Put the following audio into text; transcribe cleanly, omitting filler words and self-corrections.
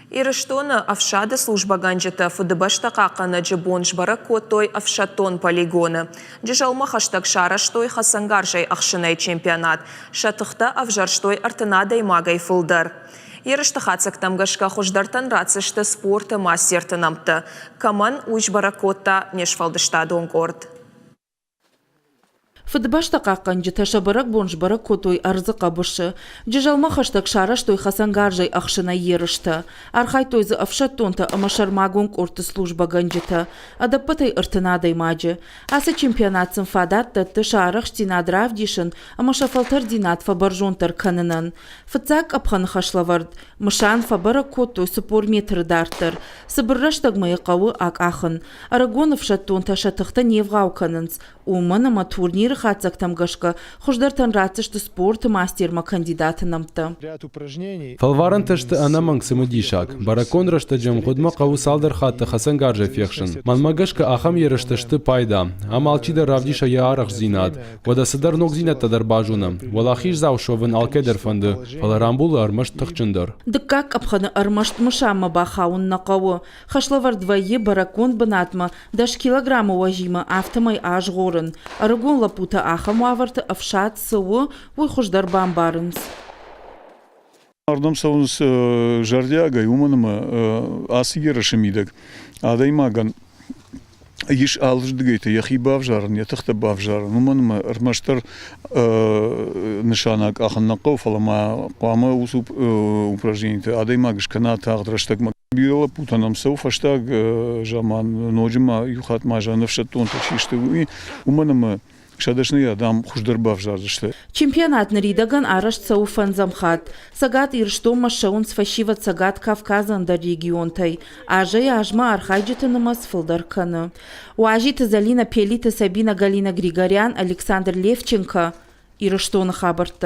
Ирыштоны авшады служба ганжета ФДБшта қақаны жыбон жбара коттой авшатон полигоны. Жыжалма хаштаг шараштой хасангаржай ақшынай чемпионат. Шатықта авжарштой артынадай магай фылдар. Ирышты хацактам гашка хуждартан рацышты спорты мастертынамты. Каман уйжбара котта нешфалдышта донгорд. ФДБшта қаққанжы ташабарак бонжбарак котой арзы қабышы. Жыжалма хаштаг шараш той хасангаржай ақшына ерышты. Архай тойзы авшаттонта амашармагон корты служба ганжыта. Адаппатай ыртынадай мажы. Асы чемпионатсын фадат татты шарах штинадрав дишын амашафалтар динат фабаржонтар канынан. Фыцак апханы хашлавард. Мышан фабарак котой супор метр дартыр. Сыбырраштаг майықауы ак ахын. Арагонов шаттонта шатықта невғау канынс. Уманама турнир хацактам гашка хуждартан рацышты спорт мастерма кандидатынамты. Фалваран ташты анаманг самудишак. Баракон раштаджам худма қау салдар хатты хасангаржа фехшин. Манмагашка ахам ерышташты пайда. Амалчида равдиша яарах зинад. Вада садар ног зинат тадар бажуна. Валахиш заушовын алкедер фанды. Фаларамбулы армашт тахчындар. Дыкак апханы армашт мышама бахаун нақауы. Хашлавар двое баракон банатма. Даш килограмма важима автомай аж горын. Арагон лапута ахам аварты авшат сывы уй хуждар бамбарынс. Ардам саунс жардяга юманама асигера шамидак. Адаймаган иш алждгейте яхи бавжарн ятахта бавжарн уманама армаштар нишанак аханнақов фалама қама усуп упражнените адаймагаш канат агдраштак Била путанам сау фаштаг жаман ноджима юхат мажанов шатон ташишты уманама шадашны адам хуждарбав жардышты. Чемпионат наридаган араш сау фанзамхат. Сагат ирштом машаун сфашиват сагат Кавказанда регионтай. Ажай ажма архайджитанамас фылдарканы. Уажиты Залина Пелита Сабина Галина Григорян Александр Левченко ирштоны хабарты.